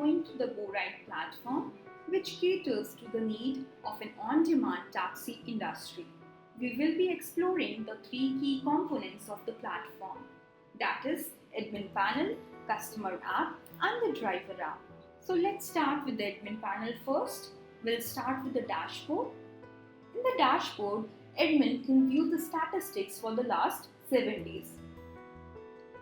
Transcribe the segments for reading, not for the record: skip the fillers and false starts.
going to the GoRide platform, which caters to the need of an on-demand taxi industry. We will be exploring the three key components of the platform, that is admin panel, customer app and the driver app. So let's start with the admin panel first. We'll start with the dashboard. In the dashboard, admin can view the statistics for the last 7 days.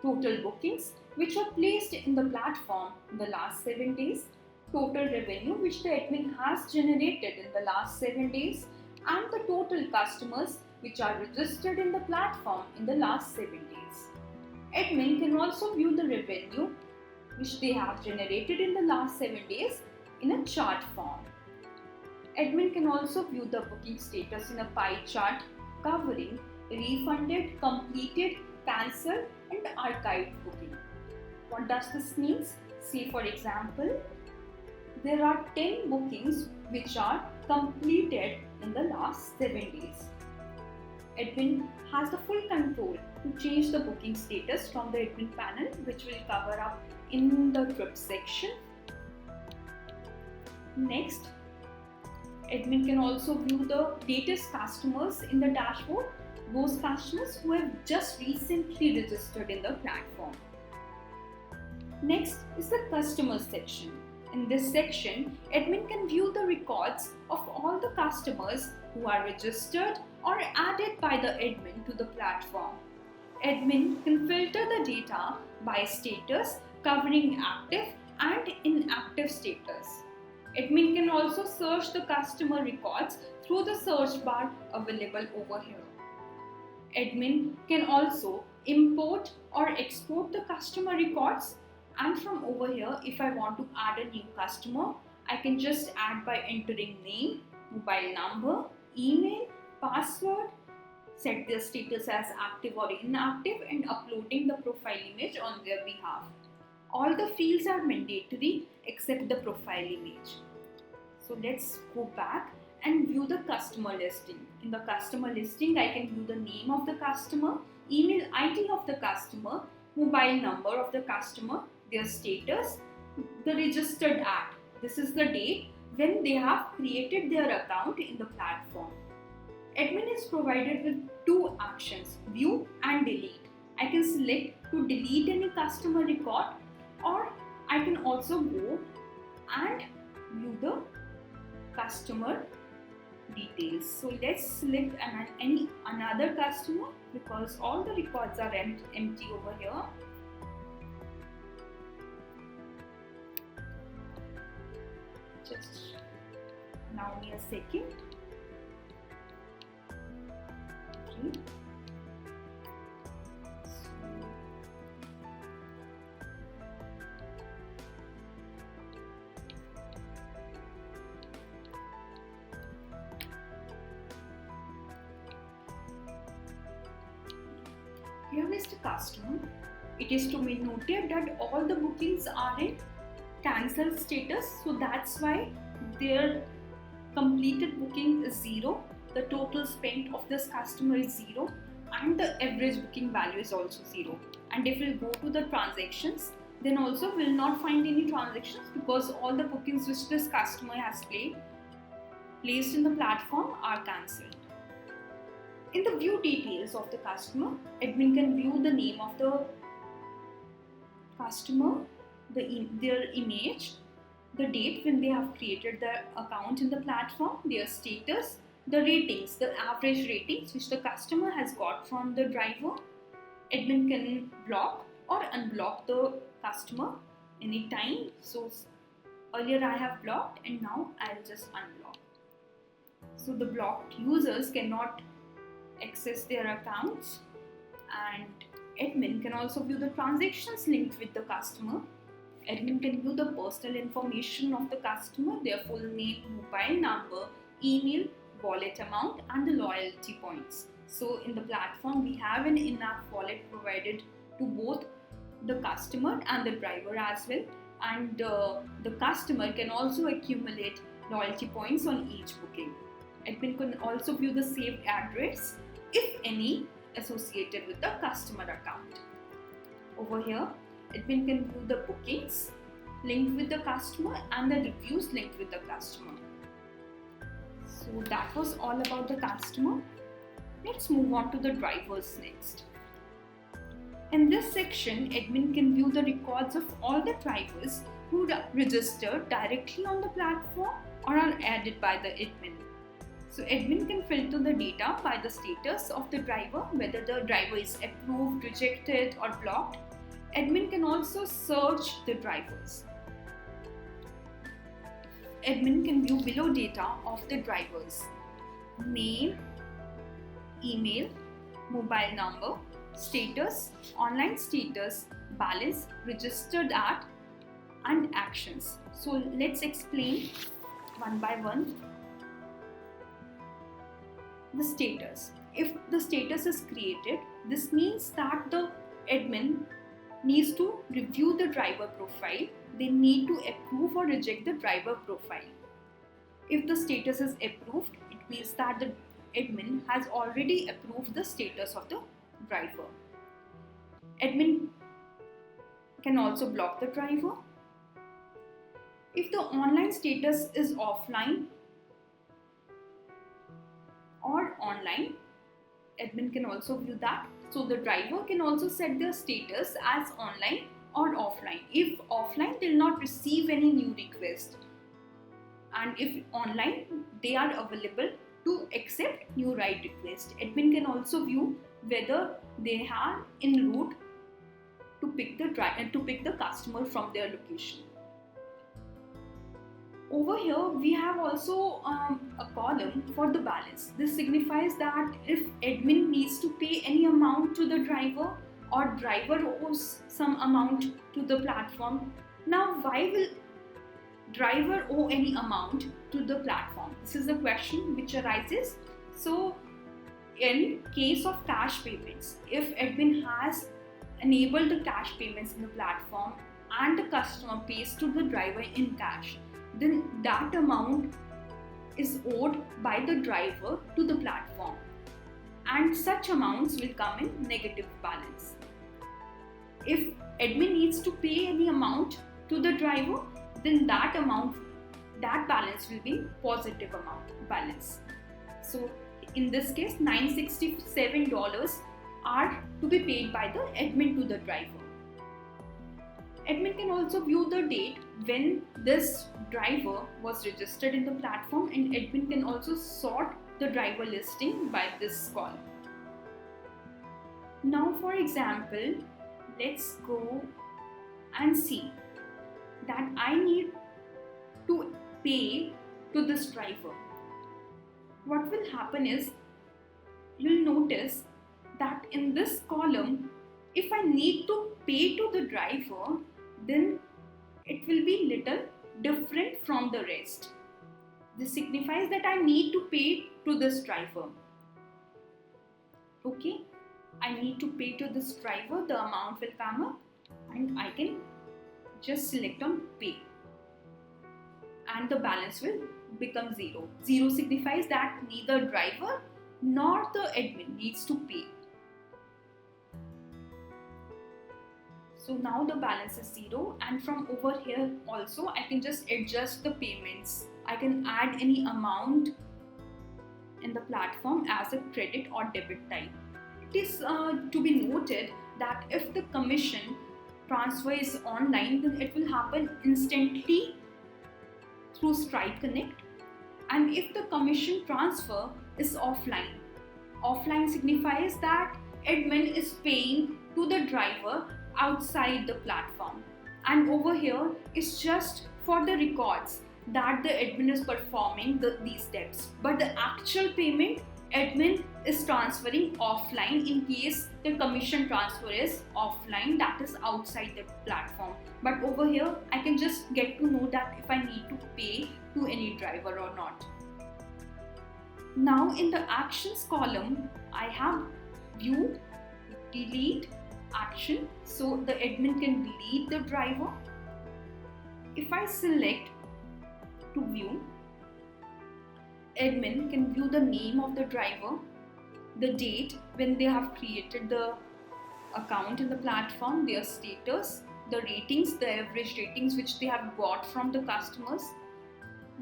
Total bookings which were placed in the platform in the last 7 days, total revenue which the admin has generated in the last 7 days, and the total customers which are registered in the platform in the last 7 days. Admin can also view the revenue which they have generated in the last 7 days in a chart form. Admin can also view the booking status in a pie chart covering refunded, completed, cancelled and archived booking. What does this mean? Say for example, there are 10 bookings which are completed in the last 7 days. Admin has the full control to change the booking status from the admin panel, which will cover up in the trip section. Next, admin can also view the latest customers in the dashboard, those customers who have just recently registered in the platform. Next is the customer section. In this section, admin can view the records of all the customers who are registered or added by the admin to the platform. Admin can filter the data by status covering active and inactive status. Admin can also search the customer records through the search bar available over here. Admin can also import or export the customer records, and from over here, if I want to add a new customer, I can just add by entering name, mobile number, email, password, set their status as active or inactive and uploading the profile image on their behalf. All the fields are mandatory except the profile image. So let's go back and view the customer listing. In the customer listing, I can view the name of the customer, email ID of the customer, mobile number of the customer, their status, the registered at. This is the date when they have created their account in the platform. Admin is provided with two actions, view and delete. I can select to delete any customer record, or I can also go and view the customer details. So let's select another customer because all the records are empty over here. Just allow me a second. Okay. Here is the customer. It is to be noted that all the bookings are in cancel status, so that's why their completed booking is 0, the total spent of this customer is 0 and the average booking value is also 0. And if we go to the transactions, then also will not find any transactions because all the bookings which this customer has placed in the platform are cancelled. In the view details of the customer, admin can view the name of the customer, their image, the date when they have created their account in the platform, their status, the ratings, the average ratings which the customer has got from the driver. Admin can block or unblock the customer anytime. So earlier I have blocked and now I'll just unblock. So the blocked users cannot access their accounts, and admin can also view the transactions linked with the customer. Admin can view the personal information of the customer, their full name, mobile number, email, wallet amount and the loyalty points. So in the platform we have an in-app wallet provided to both the customer and the driver as well, and the customer can also accumulate loyalty points on each booking. Admin can also view the saved address, if any, associated with the customer account. Over here, admin can view the bookings, linked with the customer and the reviews linked with the customer. So that was all about the customer. Let's move on to the drivers next. In this section, admin can view the records of all the drivers who register directly on the platform or are added by the admin. So admin can filter the data by the status of the driver, whether the driver is approved, rejected or blocked. Admin can also search the drivers. Admin can view below data of the drivers: name, email, mobile number, status, online status, balance, registered at, and actions. So let's explain one by one. The status. If the status is created, this means that the admin needs to review the driver profile. They need to approve or reject the driver profile. If the status is approved, it means that the admin has already approved the status of the driver. Admin can also block the driver. If the online status is offline or online, admin can also view that. So the driver can also set their status as online or offline. If offline, they will not receive any new request, and if online, they are available to accept new ride request. Admin can also view whether they are en route to pick the customer from their location. Over here, we have also a column for the balance. This signifies that if admin needs to pay any amount to the driver or driver owes some amount to the platform. Now, why will driver owe any amount to the platform? This is a question which arises. So, in case of cash payments, if admin has enabled the cash payments in the platform and the customer pays to the driver in cash, then that amount is owed by the driver to the platform, and such amounts will come in negative balance. If admin needs to pay any amount to the driver, then that balance will be positive amount balance. So in this case, $967 are to be paid by the admin to the driver. Admin can also view the date when this driver was registered in the platform, and admin can also sort the driver listing by this column. Now, for example, let's go and see that I need to pay to this driver. What will happen is, you'll notice that in this column, if I need to pay to the driver, then it will be little different from the rest. This signifies that I need to pay to this driver. Okay, I need to pay to this driver, the amount will come up and I can just select on pay, and the balance will become 0. 0 signifies that neither driver nor the admin needs to pay. So now the balance is 0, and from over here also I can just adjust the payments. I can add any amount in the platform as a credit or debit type. It is to be noted that if the commission transfer is online, then it will happen instantly through Stripe Connect. And if the commission transfer is offline, offline signifies that admin is paying to the driver outside the platform, and over here is just for the records that the admin is performing these steps, but the actual payment admin is transferring offline in case the commission transfer is offline, that is outside the platform. But over here I can just get to know that if I need to pay to any driver or not. Now in the actions column, I have view, delete, action, so the admin can delete the driver. If I select to view, admin can view the name of the driver, the date when they have created the account in the platform, their status, the ratings, the average ratings which they have got from the customers,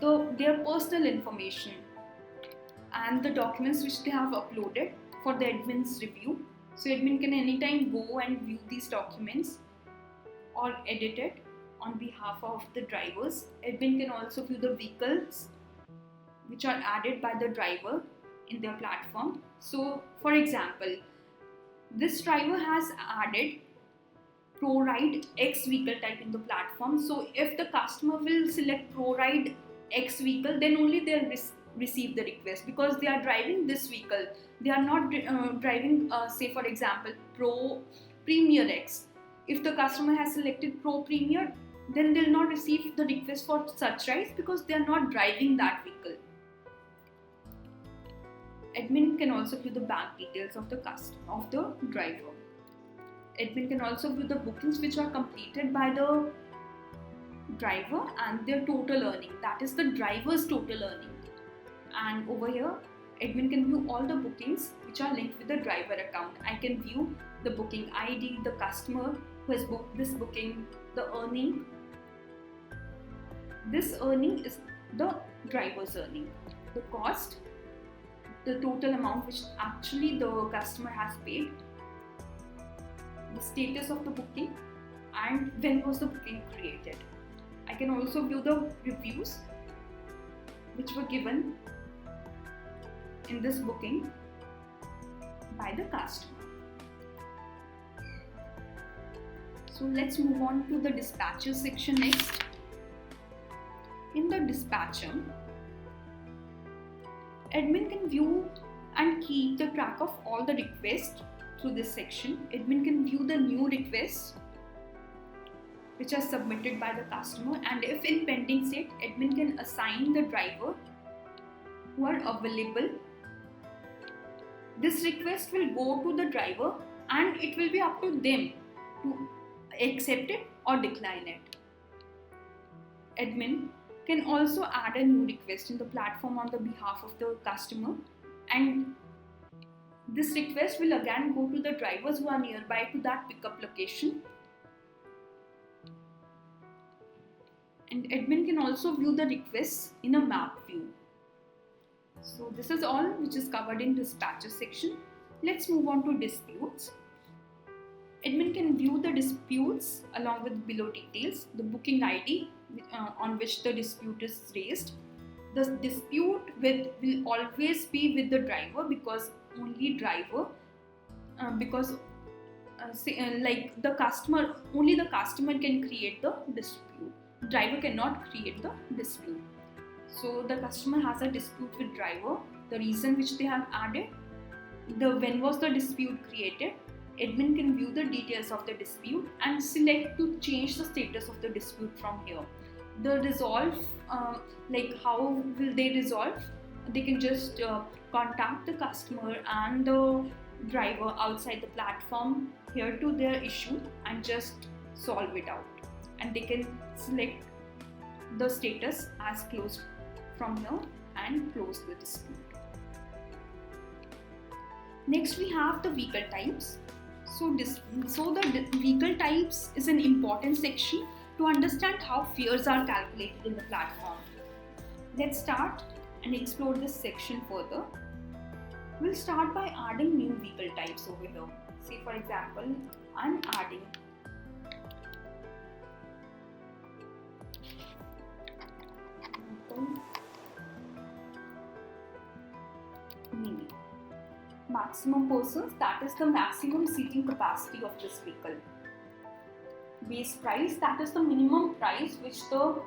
their personal information, and the documents which they have uploaded for the admin's review. So admin can anytime go and view these documents or edit it on behalf of the drivers. Admin can also view the vehicles which are added by the driver in their platform. So for example, this driver has added ProRide X vehicle type in the platform. So if the customer will select ProRide X vehicle, then only they'll receive the request, because they are driving this vehicle. They are not driving, say for example, Pro Premier X. If the customer has selected Pro Premier, then they'll not receive the request for such rides, because they are not driving that vehicle. Admin can also view the bank details of the driver. Admin can also view the bookings which are completed by the driver and their total earning, that is the driver's total earning. And over here, admin can view all the bookings which are linked with the driver account. I can view the booking ID, the customer who has booked this booking, the earning. This earning is the driver's earning. The cost, the total amount which actually the customer has paid, the status of the booking, and when was the booking created. I can also view the reviews which were given in this booking by the customer. So let's move on to the dispatcher section next. In the dispatcher, admin can view and keep the track of all the requests through this section. Admin can view the new requests which are submitted by the customer, and if in pending state, admin can assign the driver who are available. This request will go to the driver and it will be up to them to accept it or decline it. Admin can also add a new request in the platform on the behalf of the customer, and this request will again go to the drivers who are nearby to that pickup location. And admin can also view the requests in a map view. So this is all which is covered in dispatcher section. Let's move on to disputes. Admin can view the disputes along with below details, the booking ID on which the dispute is raised. The dispute will always be with the driver, because only driver, like the customer, only the customer can create the dispute. Driver cannot create the dispute. So the customer has a dispute with driver, the reason which they have added, when was the dispute created. Admin can view the details of the dispute and select to change the status of the dispute from here. The resolve, like how will they resolve? They can just contact the customer and the driver outside the platform here to their issue and just solve it out. And they can select the status as closed from here and close the dispute. Next we have the vehicle types. So the vehicle types is an important section to understand how fares are calculated in the platform. Let's start and explore this section further. We'll start by adding new vehicle types over here. Say for example, I'm adding Mini. Maximum persons, that is the maximum seating capacity of this vehicle. Base price, that is the minimum price which the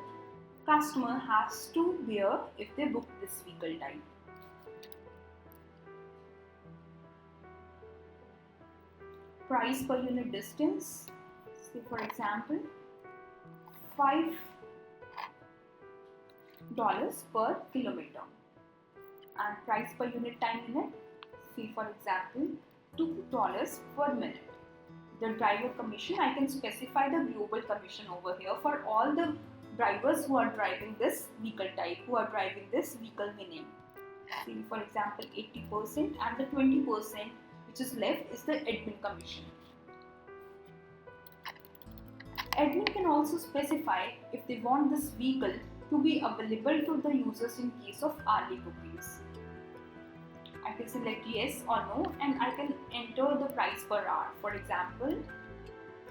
customer has to bear if they book this vehicle type. Price per unit distance, say for example $5 per kilometer, and price per unit time minute, say for example $2 per minute. The driver commission, I can specify the global commission over here for all the drivers who are driving this vehicle type, who are driving this vehicle Mini. Say for example 80%, and the 20% which is left is the admin commission. Admin can also specify if they want this vehicle to be available to the users in case of early bookings. I can select yes or no, and I can enter the price per hour. For example,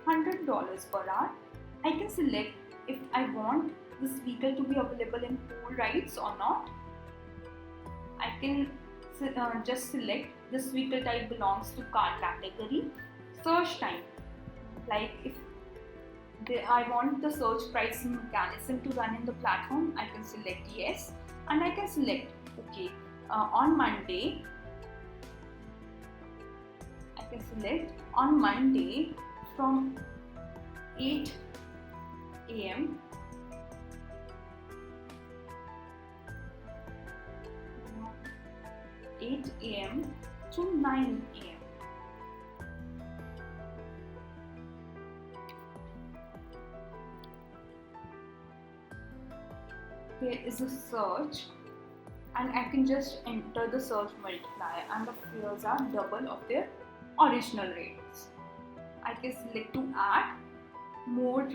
$100 per hour. I can select if I want this vehicle to be available in pool rides or not. I can just select this vehicle type belongs to car category. Search time, like if I want the search pricing mechanism to run in the platform, I can select yes, and I can select okay. On Monday, I can select on Monday from 8 a.m. to 9 a.m. There is a search, and I can just enter the search multiplier, and the fares are double of their original rates. I can select to add more.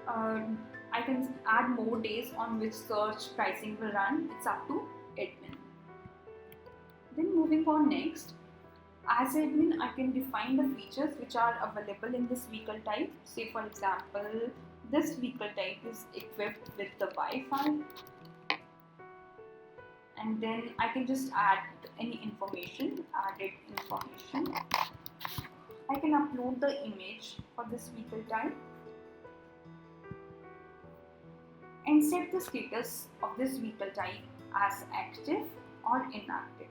I can add more days on which search pricing will run. It's up to admin. Then moving on next, as admin, I can define the features which are available in this vehicle type. Say for example, this vehicle type is equipped with the Wi-Fi, and then I can just add any information, added information. I can upload the image for this vehicle type and set the status of this vehicle type as active or inactive.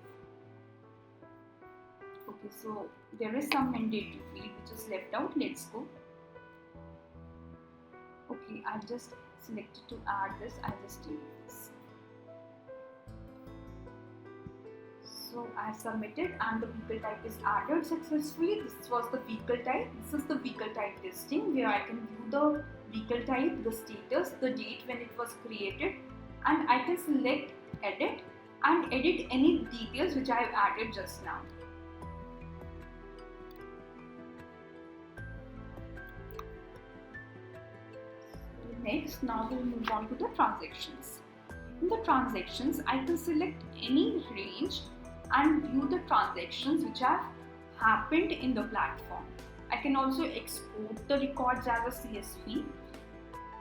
Okay, so there is some mandatory field which is left out. Let's go. Okay, I've just selected to add this. I'll just delete this. So I have submitted and the vehicle type is added successfully. This was the vehicle type. This is the vehicle type listing where I can view the vehicle type, the status, the date when it was created, and I can select edit and edit any details which I have added just now. Next, now we'll move on to the transactions. In the transactions, I can select any range and view the transactions which have happened in the platform. I can also export the records as a CSV,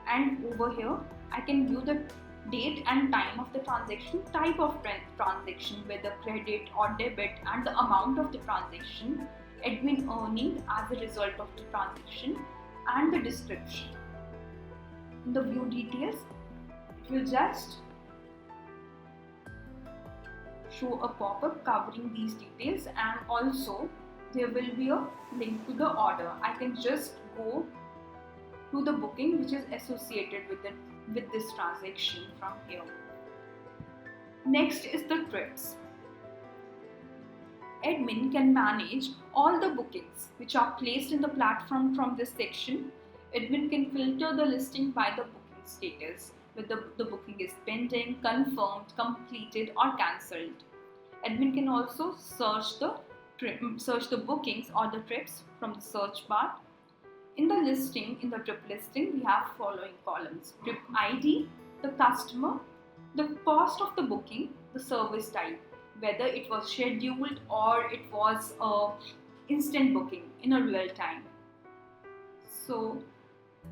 and over here I can view the date and time of the transaction, type of transaction, whether credit or debit, and the amount of the transaction, admin earning as a result of the transaction, and the description. In the view details, it will just show a pop-up covering these details, and also there will be a link to the order. I can just go to the booking which is associated with this transaction from here. Next is the trips. Admin can manage all the bookings which are placed in the platform from this section. Admin can filter the listing by the booking status, whether the booking is pending, confirmed, completed, or cancelled. Admin can also search the bookings or the trips from the search bar. In the listing, in the trip listing, we have following columns: trip ID, the customer, the cost of the booking, the service type, whether it was scheduled or it was instant booking in a real time. So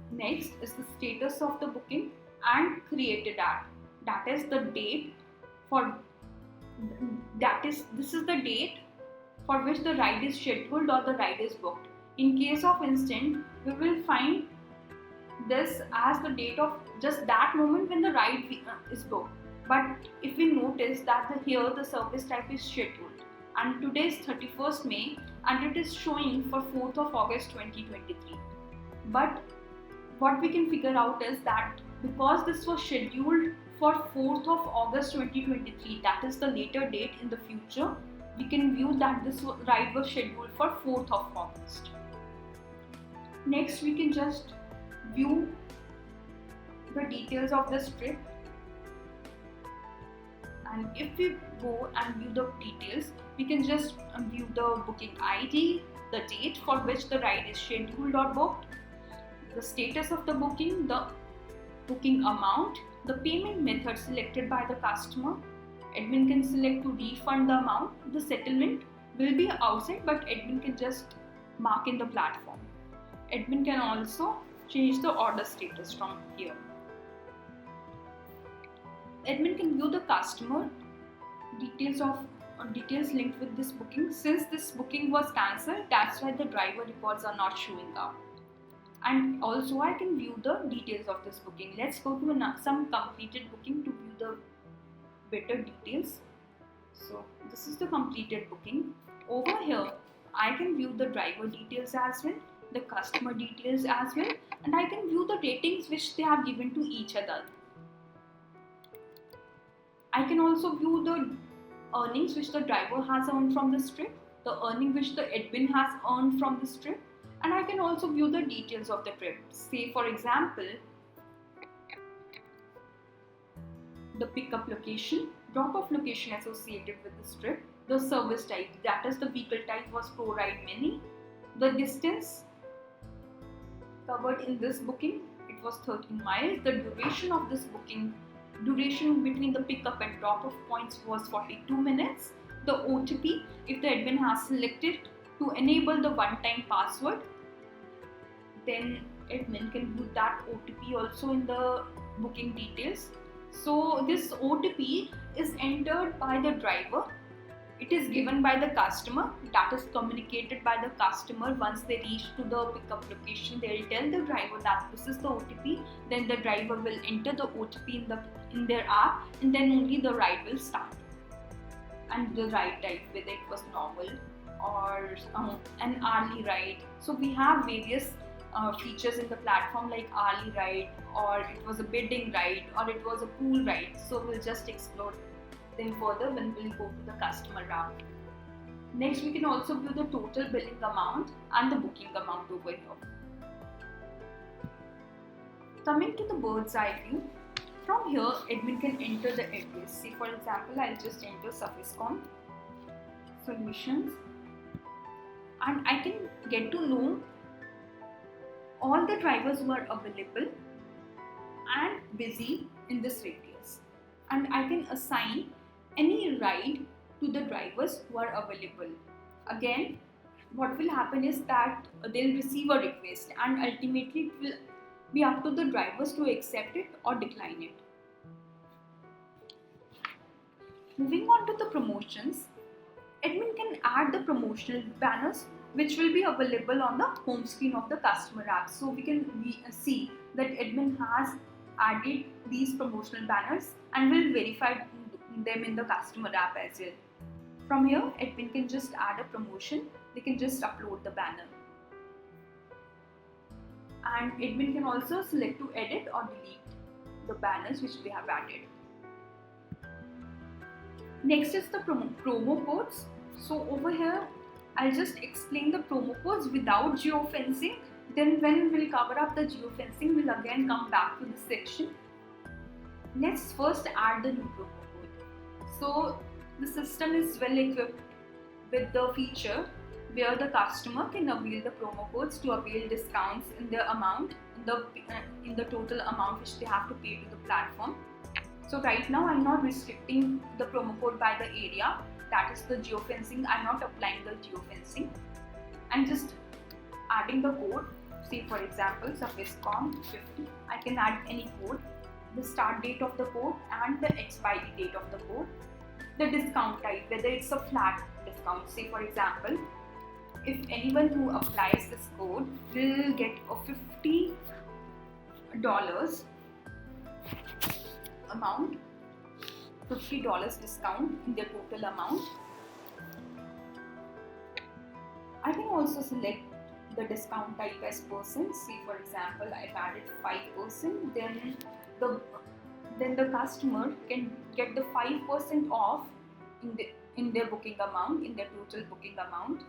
next is the status of the booking and created at. That is the date this is the date for which the ride is scheduled or the ride is booked. In case of instant, we will find this as the date of just that moment when the ride is booked. But if we notice that here the service type is scheduled, and today is 31st May and it is showing for 4th of August 2023. But what we can figure out is that because this was scheduled for 4th of August 2023, that is the later date in the future, we can view that this ride was scheduled for 4th of August. Next, we can just view the details of this trip, and if we go and view the details, we can just view the booking ID, the date for which the ride is scheduled or booked, the status of the booking, the booking amount, the payment method selected by the customer. Admin can select to refund the amount. The settlement will be outside, but admin can just mark in the platform. Admin can also change the order status from here. Admin can view the customer details linked with this booking. Since this booking was cancelled, that's why the driver records are not showing up. And also I can view the details of this booking. Let's go to some completed booking to view the better details. So this is the completed booking. Over here I can view the driver details as well, the customer details as well, and I can view the ratings which they have given to each other. I can also view the earnings which the driver has earned from this trip, the earning which the admin has earned from this trip, and I can also view the details of the trip. Say for example, the pickup location, drop-off location associated with this trip, the service type, that is the vehicle type was ProRide Mini, the distance covered in this booking, it was 13 miles, the duration of this booking, duration between the pickup and drop-off points was 42 minutes, the OTP, if the admin has selected to enable the one-time password, then admin can view that OTP also in the booking details. So this OTP is entered by the driver. It is given by the customer, that is communicated by the customer. Once they reach to the pickup location, they will tell the driver that this is the OTP. Then the driver will enter the OTP in their app, and then only the ride will start. And the ride type, whether it was normal or an hourly ride. So we have various features in the platform like hourly ride, or it was a bidding ride, or it was a pool ride. So we'll just explore them further when we'll go to the customer app. Next, we can also view the total billing amount and the booking amount over here. Coming to the bird's eye view, from here admin can enter the address. See for example, I'll just enter Sufiscom Solutions, and I can get to know all the drivers who are available and busy in this radius, and I can assign any ride to the drivers who are available. Again, what will happen is that they'll receive a request, and ultimately it will be up to the drivers to accept it or decline it. Moving on to the promotions, admin can add the promotional banners which will be available on the home screen of the customer app. So we can see that admin has added these promotional banners and will verify them in the customer app as well. From here, admin can just add a promotion. They can just upload the banner. And admin can also select to edit or delete the banners which they have added. Next is the promo codes. So over here, I'll just explain the promo codes without geofencing. Then when we'll cover up the geofencing, we'll again come back to this section. Let's first add the new promo code. So the system is well equipped with the feature where the customer can avail the promo codes to avail discounts in the amount, in the total amount which they have to pay to the platform. So right now I'm not restricting the promo code by the area, that is the geofencing. I'm not applying the geofencing. I'm just adding the code. Say for example, Sufiscom 50. I can add any code, the start date of the code and the expiry date of the code, the discount type, whether it's a flat discount. Say for example, if anyone who applies this code will get a $50 amount, $50 discount in their total amount. I can also select the discount type as percent. Say for example, I've added 5%, then the customer can get the 5% off in their booking amount, in their total booking amount.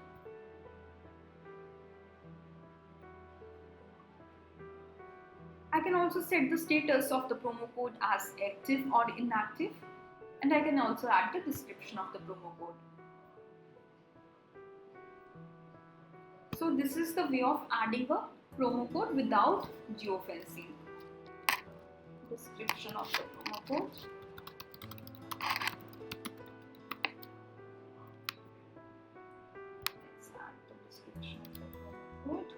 I can also set the status of the promo code as active or inactive, and I can also add the description of the promo code. So this is the way of adding a promo code without geofencing. Description of the promo code. Let's add the description of the promo code.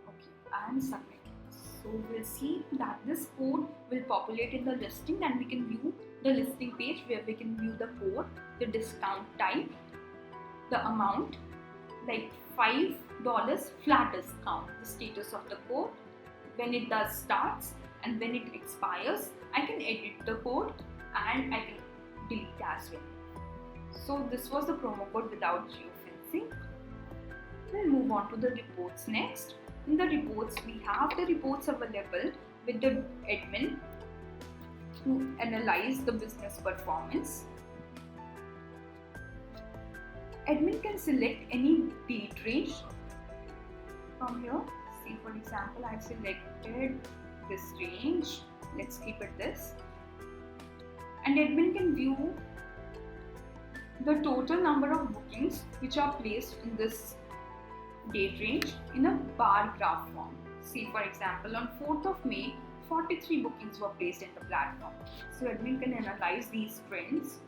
Okay, and submit. So we'll see that this code will populate in the listing, and we can view the listing page where we can view the code, the discount type, the amount, like $5 flat discount, the status of the code, when it does starts and when it expires. I can edit the code and I can delete as well. So this was the promo code without geofencing. We'll move on to the reports next. In the reports, we have the reports available with the admin to analyze the business performance. Admin can select any date range from here. See, for example, I've selected this range. Let's keep it this. And admin can view the total number of bookings which are placed in this date range in a bar graph form. See, for example, on 4th of May, 43 bookings were placed in the platform. So admin can analyze these trends.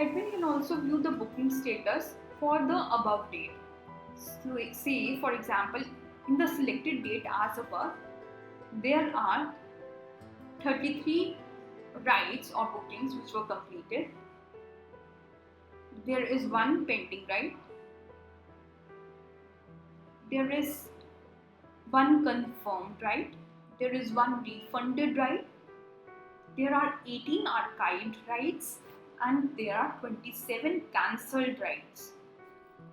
Admin can also view the booking status for the above date. So say, for example, in the selected date as above, there are 33 rides or bookings which were completed. There is one pending ride. There is one confirmed ride. There is one refunded ride. There are 18 archived rides, and there are 27 cancelled rides.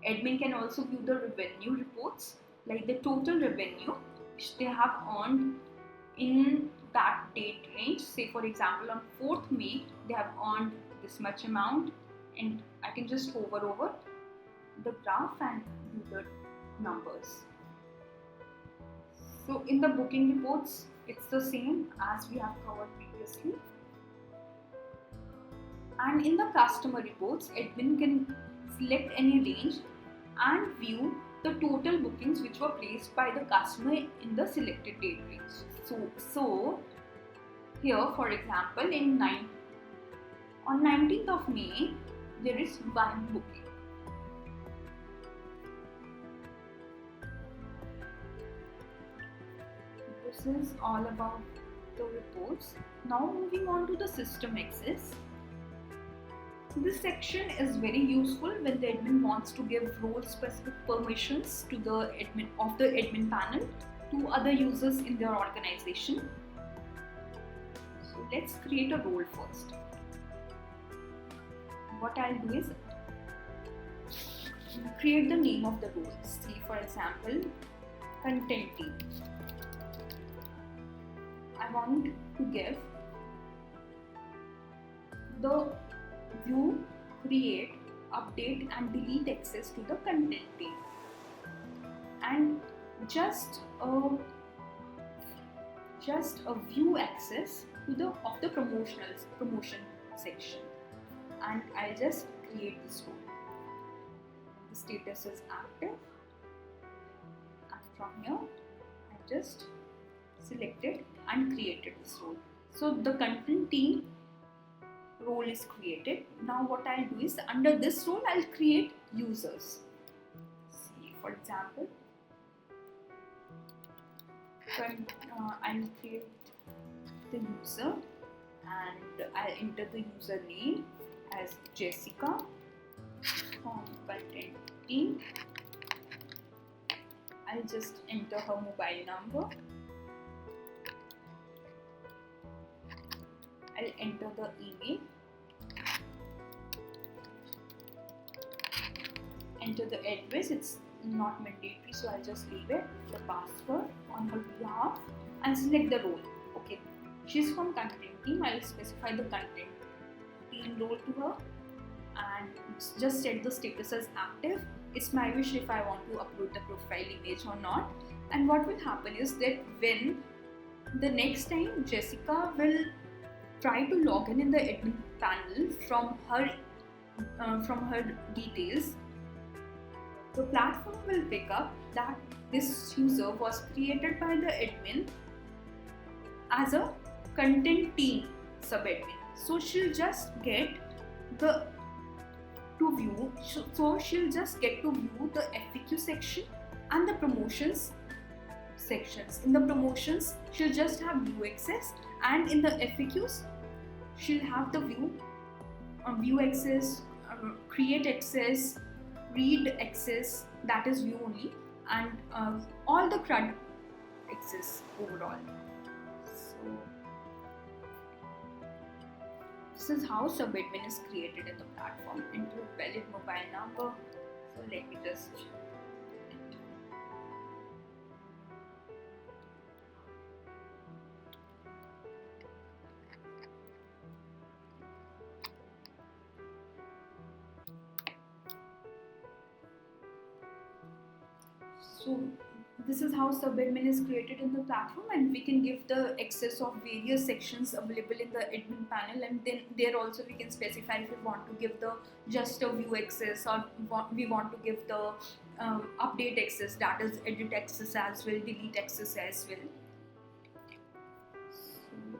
Admin can also view the revenue reports, like the total revenue which they have earned in that date range. Say, for example, on 4th May, they have earned this much amount, and I can just hover over the graph and view the numbers. So in the booking reports, it's the same as we have covered previously. And in the customer reports, admin can select any range and view the total bookings which were placed by the customer in the selected date range. So here, for example, on 19th of May, there is one booking. This is all about the reports. Now moving on to the system access. This section is very useful when the admin wants to give role-specific permissions to the admin panel to other users in their organization. So let's create a role first. What I'll do is create the name of the role. See, for example, content team. I want to give the view, create, update and delete access to the content team, and just a view access to the promotion section, and I'll just create this role. The status is active, and from here I just selected and created this role. So the content team role is created. Now what I'll do is, under this role I'll create users. See, for example, I'll create the user and I'll enter the username as Jessica from content team. I'll just enter her mobile number. I'll enter the email, enter the address. It's not mandatory, so I'll just leave it. The password on her behalf, and select the role. Okay, she's from content team. I'll specify the content team role to her, and just set the status as active. It's my wish if I want to upload the profile image or not. And what will happen is that when the next time Jessica will try to log in the admin panel from her details, the platform will pick up that this user was created by the admin as a content team sub-admin. So she'll just get the to view. So she'll just get to view the FAQ section and the promotions sections. In the promotions, she'll just have view access, and in the FAQs, she'll have the view access, create access, read access, that is view only, and all the CRUD access overall. So this is how sub-admin is created in the platform. Enter a valid mobile number. So let me just So this is how sub-admin is created in the platform, and we can give the access of various sections available in the admin panel, and then there also we can specify if we want to give the just a view access, or we want to give the update access, that is edit access as well, delete access as well. So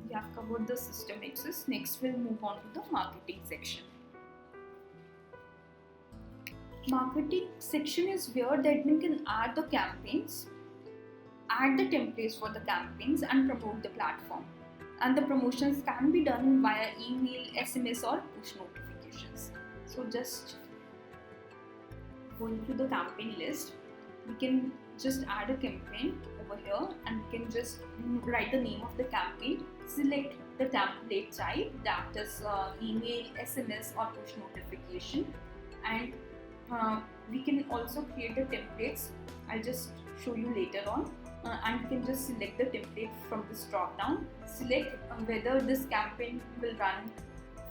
we have covered the system access. Next we'll move on to the marketing section. Marketing section is where the admin can add the campaigns, add the templates for the campaigns, and promote the platform. And the promotions can be done via email, SMS, or push notifications. So just going to the campaign list, we can just add a campaign over here, and we can just write the name of the campaign, select the template type, that is email, SMS, or push notification, and we can also create the templates. I'll just show you later on, and you can just select the template from this drop down, select whether this campaign will run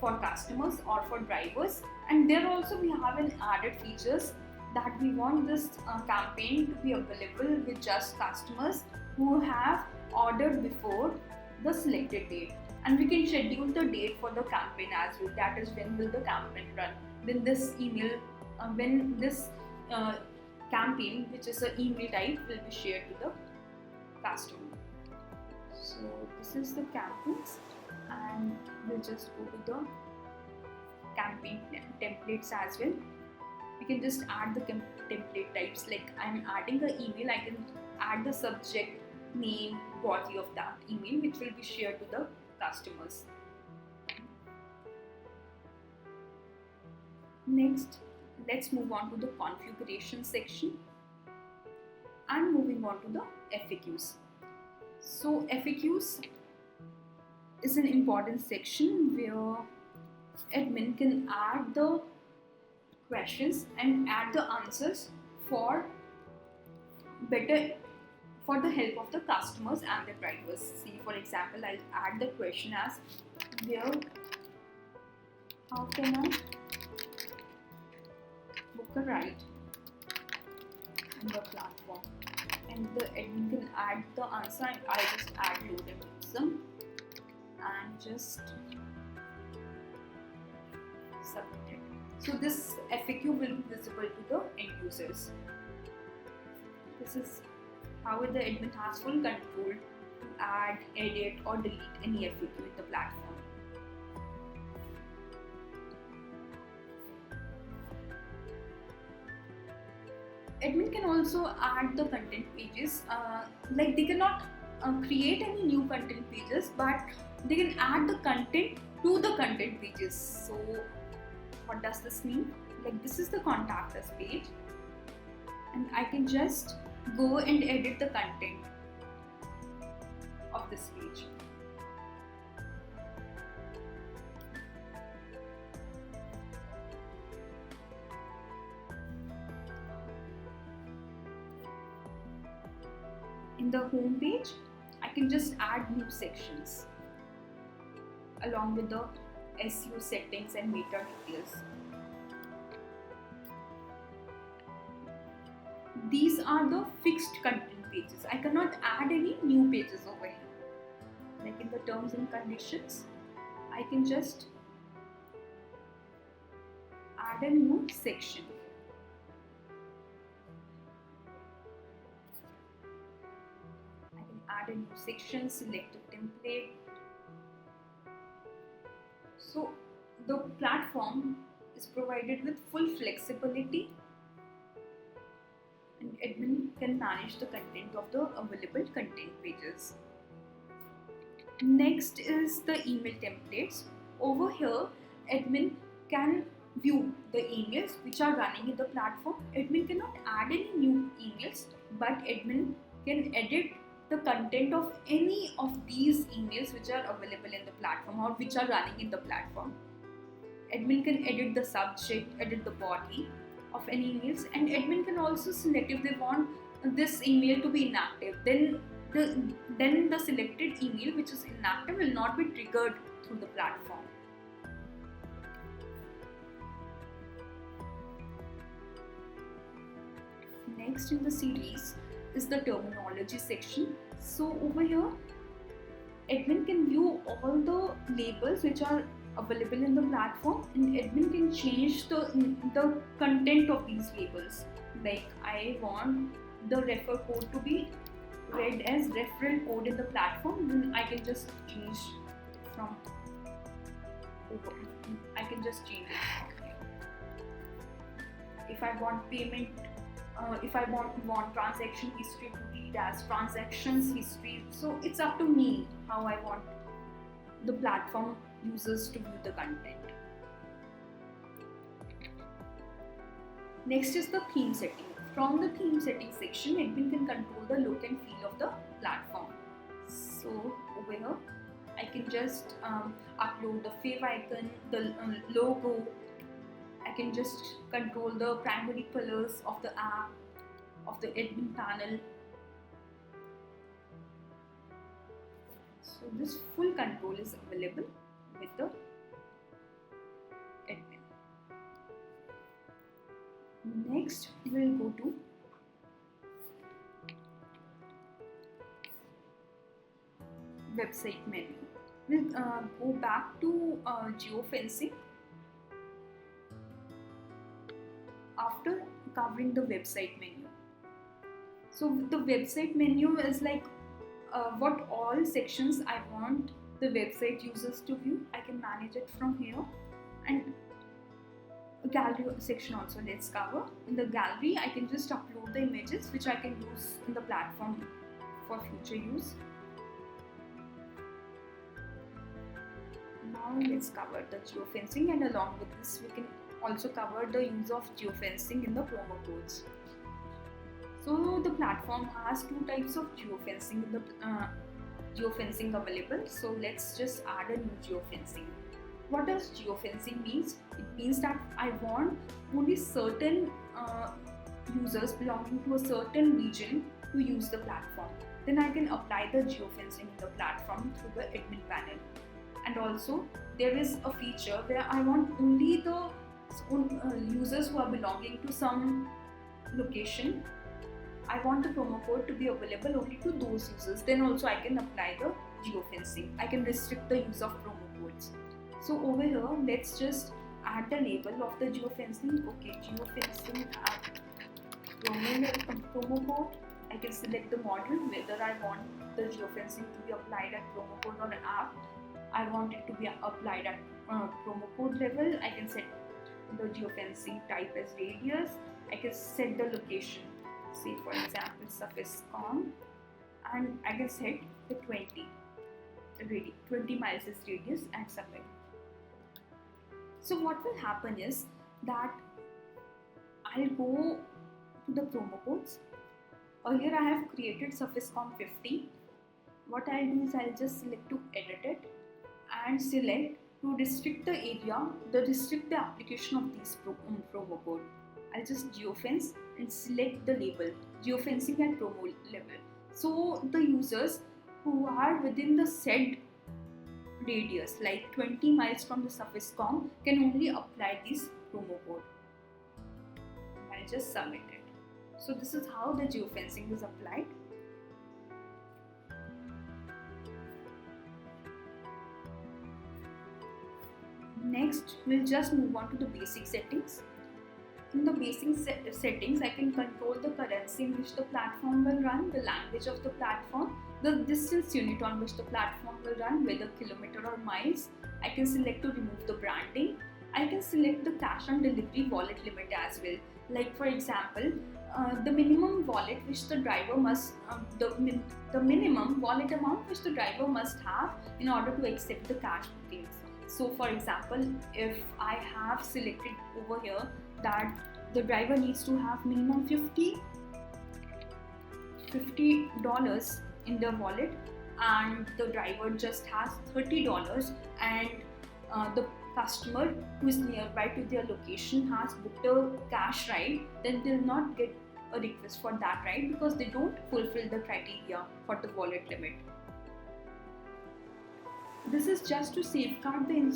for customers or for drivers. And there also we have an added features that we want this campaign to be available with just customers who have ordered before the selected date, and we can schedule the date for the campaign as well, that is when will the campaign run, when this campaign, which is an email type, will be shared to the customer. So this is the campaigns, and we'll just go to the campaign templates as well. We can just add the template types, like I'm adding the email, I can add the subject, name, body of that email, which will be shared to the customers. Next, let's move on to the configuration section and moving on to the FAQs. So FAQs is an important section where admin can add the questions and add the answers for the help of the customers and the drivers. See, for example, I'll add the question as how can I book a ride in the platform, and the admin can add the answer, and I just add loaded system and just submit it. So this FAQ will be visible to the end users. This is how the admin has full control to add, edit, or delete any FAQ in the platform. Admin can also add the content pages, like they cannot create any new content pages, but they can add the content to the content pages. So what does this mean? Like this is the contact us page, and I can just go and edit the content of this page. In the home page, I can just add new sections along with the SEO settings and meta details. These are the fixed content pages. I cannot add any new pages over here. Like in the terms and conditions, I can just add a new section. add a new section, select a template. So the platform is provided with full flexibility, and admin can manage the content of the available content pages. Next is the email templates. Over here, admin can view the emails which are running in the platform. Admin cannot add any new emails, but admin can edit the content of any of these emails which are available in the platform or which are running in the platform. Admin can edit the subject, edit the body of any emails, and admin can also select if they want this email to be inactive. Then the selected email which is inactive will not be triggered through the platform. Next in the series is the terminology section. So over here, admin can view all the labels which are available in the platform, and admin can change the content of these labels. Like, I want the refer code to be read as referral code in the platform, then I can just change from over. I can just change it. If I want payment, if I want transaction history to read as transactions history, so it's up to me how I want the platform users to view the content. Next is the theme setting. From the theme setting section, admin can control the look and feel of the platform. So over here, I can just upload the fav icon, the logo. I can just control the primary colors of the app, of the admin panel. So this full control is available with the admin. Next, we will go to website menu. We'll go back to geofencing after covering the website menu. So the website menu is like what all sections I want the website users to view. I can manage it from here, and gallery section also let's cover. In the gallery, I can just upload the images which I can use in the platform for future use. Now let's cover the geofencing, and along with this we can also cover the use of geofencing in the promo codes. So the platform has two types of geofencing in the geofencing available. So let's just add a new geofencing. What does geofencing means? It means that I want only certain users belonging to a certain region to use the platform. Then I can apply the geofencing in the platform through the admin panel. And also there is a feature where I want only the users who are belonging to some location. I want the promo code to be available only to those users. Then also I can apply the geofencing. I can restrict the use of promo codes. So over here, let's just add the label of the geofencing. Okay, geofencing add promo code. I can select the model, whether I want the geofencing to be applied at promo code or an app. I want it to be applied at promo code level. I can set the geofencing type as radius. I can set the location, say for example Surfacecom, and I can set the 20 miles is radius and submit. So what will happen is that I'll go to the promo codes. Here I have created Surfacecom 50. What I'll do is I'll just select to edit it and select to restrict the area, restrict the application of these promo code. I'll just geofence and select the label geofencing at promo level. So the users who are within the said radius, like 20 miles from the Surfacecom, can only apply this promo code. I'll just submit it. So this is how the geofencing is applied. Next, we'll just move on to the basic settings. In the basic settings, I can control the currency in which the platform will run, the language of the platform, the distance unit on which the platform will run, whether kilometer or miles. I can select to remove the branding. I can select the cash on delivery wallet limit as well. Like for example, the minimum wallet which the driver must, the minimum wallet amount which the driver must have in order to accept the cash bookings. So for example, if I have selected over here that the driver needs to have minimum $50 in the wallet, and the driver just has $30, and the customer who is nearby to their location has booked a cash ride, then they'll not get a request for that ride because they don't fulfill the criteria for the wallet limit. This is just to safeguard in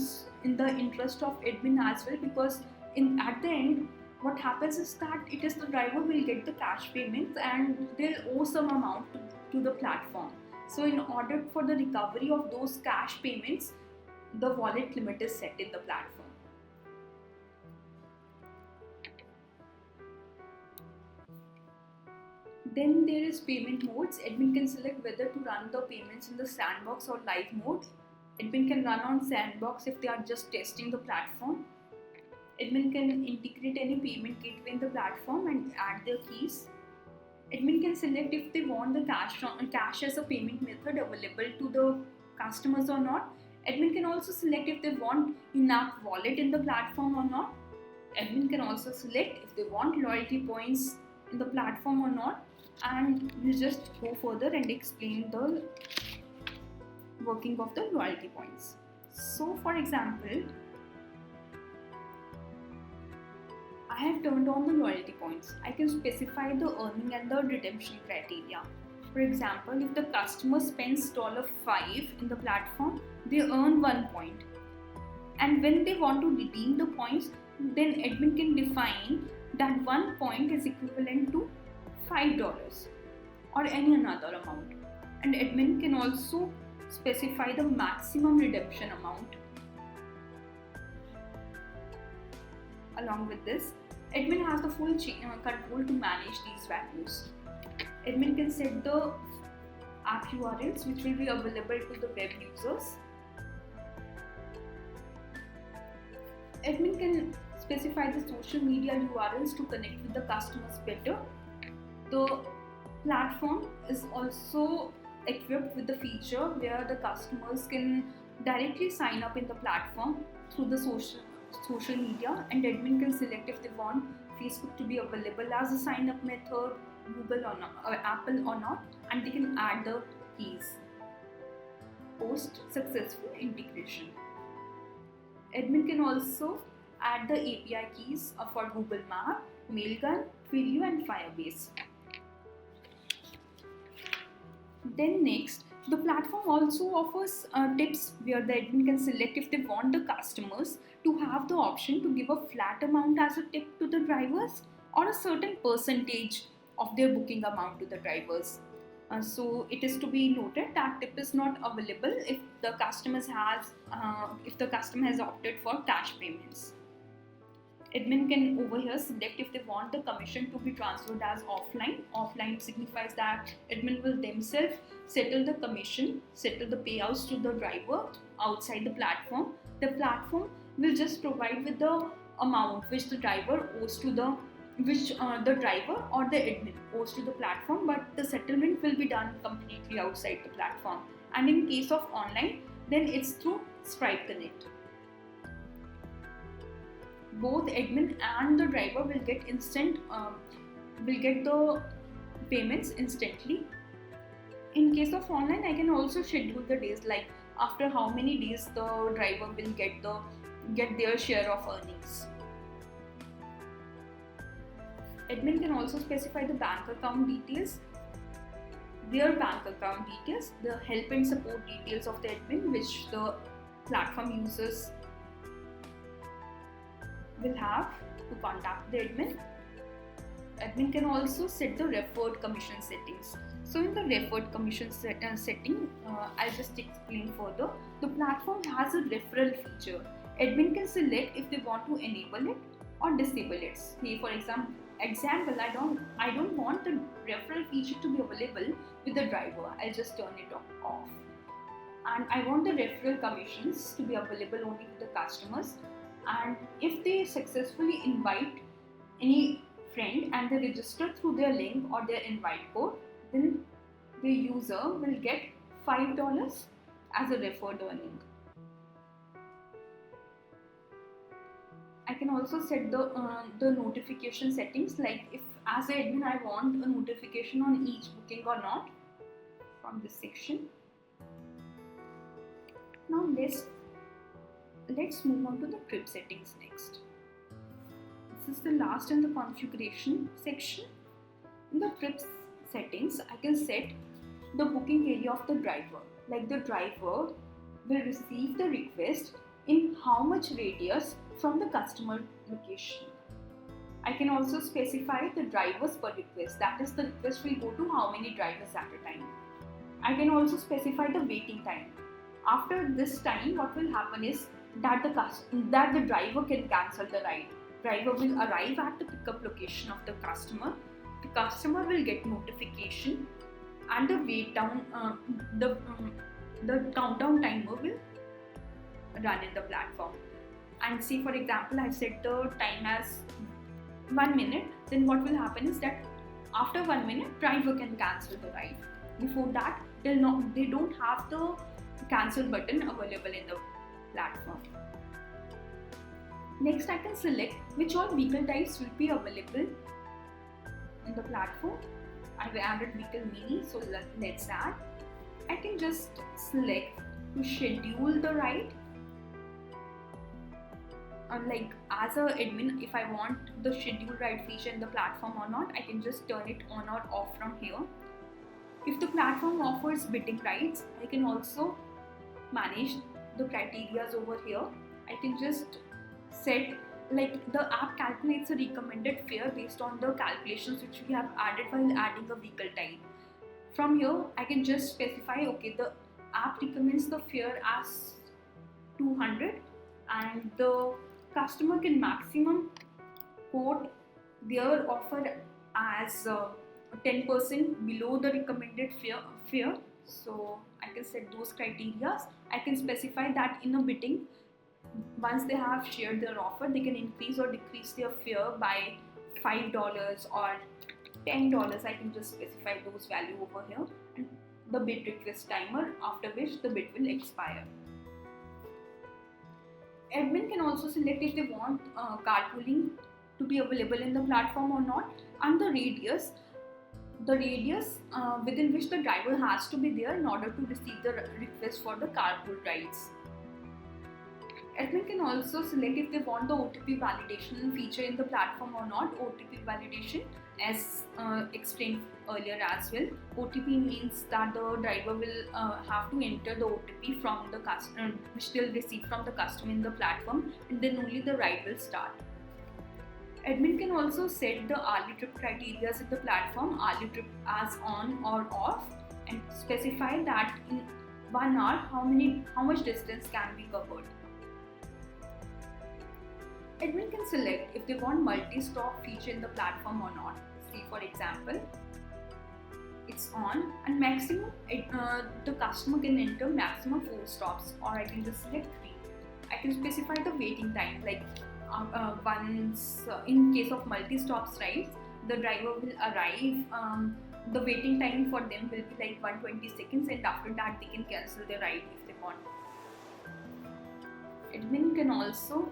the interest of admin as well, because at the end what happens is that it is the driver will get the cash payments and they'll owe some amount to the platform. So in order for the recovery of those cash payments, the wallet limit is set in the platform. Then there is payment modes. Admin can select whether to run the payments in the sandbox or live mode. Admin can run on sandbox if they are just testing the platform. Admin can integrate any payment gateway in the platform and add their keys. Admin can select if they want the cash as a payment method available to the customers or not. Admin can also select if they want in-app wallet in the platform or not. Admin can also select if they want loyalty points in the platform or not. And we'll just go further and explain the working of the loyalty points. So for example, I have turned on the loyalty points. I can specify the earning and the redemption criteria. For example, if the customer spends $5 in the platform, they earn 1 point. And when they want to redeem the points, then admin can define that 1 point is equivalent to $5 or any another amount. And admin can also specify the maximum redemption amount. Along with this, admin has the full control to manage these values. Admin can set the app URLs which will be available to the web users. Admin can specify the social media URLs to connect with the customers better. The platform is also equipped with the feature where the customers can directly sign up in the platform through the social media, and admin can select if they want Facebook to be available as a sign up method, Google or not, or Apple or not, and they can add the keys post successful integration. Admin can also add the API keys for Google Map, Mailgun, Twilio and Firebase. Then next, the platform also offers tips where the admin can select if they want the customers to have the option to give a flat amount as a tip to the drivers or a certain percentage of their booking amount to the drivers. So it is to be noted that tip is not available if the customer has opted for cash payments. Admin can over here select if they want the commission to be transferred as offline. Offline signifies that admin will themselves settle the commission, settle the payouts to the driver outside the platform. The platform will just provide with the amount which the driver owes to the driver or the admin owes to the platform, but the settlement will be done completely outside the platform. And in case of online, then it's through Stripe Connect. Both admin and the driver will get the payments instantly. In case of online, I can also schedule the days, like after how many days the driver will get their share of earnings. Admin can also specify the bank account details, their bank account details, the help and support details of the admin which the platform users will have to contact the admin. Admin can also set the referred commission settings. So in the referred commission setting, I'll just explain further. The platform has a referral feature. Admin can select if they want to enable it or disable it. Say for example, example, I don't want the referral feature to be available with the driver. I'll just turn it off. And I want the referral commissions to be available only with the customers. And if they successfully invite any friend and they register through their link or their invite code, then the user will get $5 as a referred earning. I can also set the notification settings, like if as an admin I want a notification on each booking or not, from this section. Now let's move on to the trip settings next. This is the last in the configuration section. In the trip settings, I can set the booking area of the driver. Like the driver will receive the request in how much radius from the customer location. I can also specify the drivers per request, that is the request will go to how many drivers at a time. I can also specify the waiting time. After this time, what will happen is that the driver can cancel the ride. Driver will arrive at the pickup location of the customer. The customer will get notification, and the wait down the countdown timer will run in the platform. And say for example, I've set the time as 1 minute. Then what will happen is that after 1 minute, driver can cancel the ride. Before that, they don't have the cancel button available in the platform. Next, I can select which all vehicle types will be available in the platform. I've added vehicle mini, so let's add. I can just select to schedule the ride. Like as a admin, if I want the schedule ride feature in the platform or not, I can just turn it on or off from here. If the platform offers bidding rides, I can also manage the criterias over here. I can just set, like the app calculates a recommended fare based on the calculations which we have added while adding a vehicle type. From here, I can just specify, okay, the app recommends the fare as 200 and the customer can maximum quote their offer as 10% below the recommended fare. So I can set those criteria. I can specify that in a bidding, once they have shared their offer, they can increase or decrease their fare by $5 or $10. I can just specify those value over here, and the bid request timer, after which the bid will expire. Admin can also select if they want carpooling to be available in the platform or not, and the radius within which the driver has to be there in order to receive the request for the carpool rides. Admin can also select if they want the OTP validation feature in the platform or not. OTP validation, as explained earlier as well, OTP means that the driver will have to enter the OTP from the customer, which they'll receive from the customer in the platform, and then only the ride will start. Admin can also set the hourly trip criteria in the platform, hourly trip as on or off, and specify that in 1 hour how much distance can be covered. Admin can select if they want multi-stop feature in the platform or not. See, for example, it's on, and maximum the customer can enter maximum 4 stops, or I can just select 3. I can specify the waiting time, like once in case of multi-stops rides, the driver will arrive. The waiting time for them will be like 120 seconds, and after that they can cancel the ride if they want. Admin can also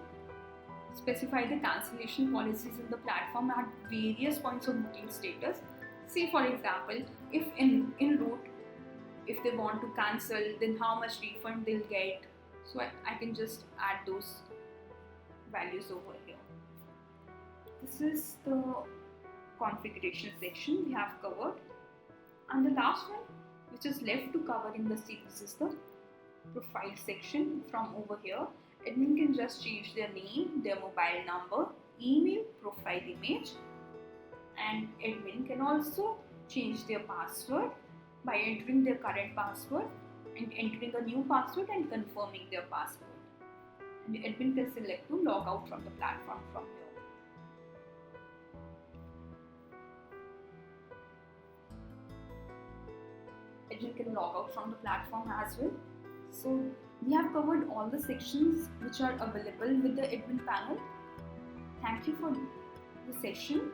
specify the cancellation policies in the platform at various points of booking status. Say for example, if en route, if they want to cancel, then how much refund they'll get. So I can just add those values over here. This is the configuration section we have covered, and the last one which is left to cover in the series is the profile section. From over here, admin can just change their name, their mobile number, email, profile image, and admin can also change their password by entering their current password and entering a new password and confirming their password. And admin can select to log out from the platform from here. admin can log out from the platform as well. So we have covered all the sections which are available with the admin panel. Thank you for the session.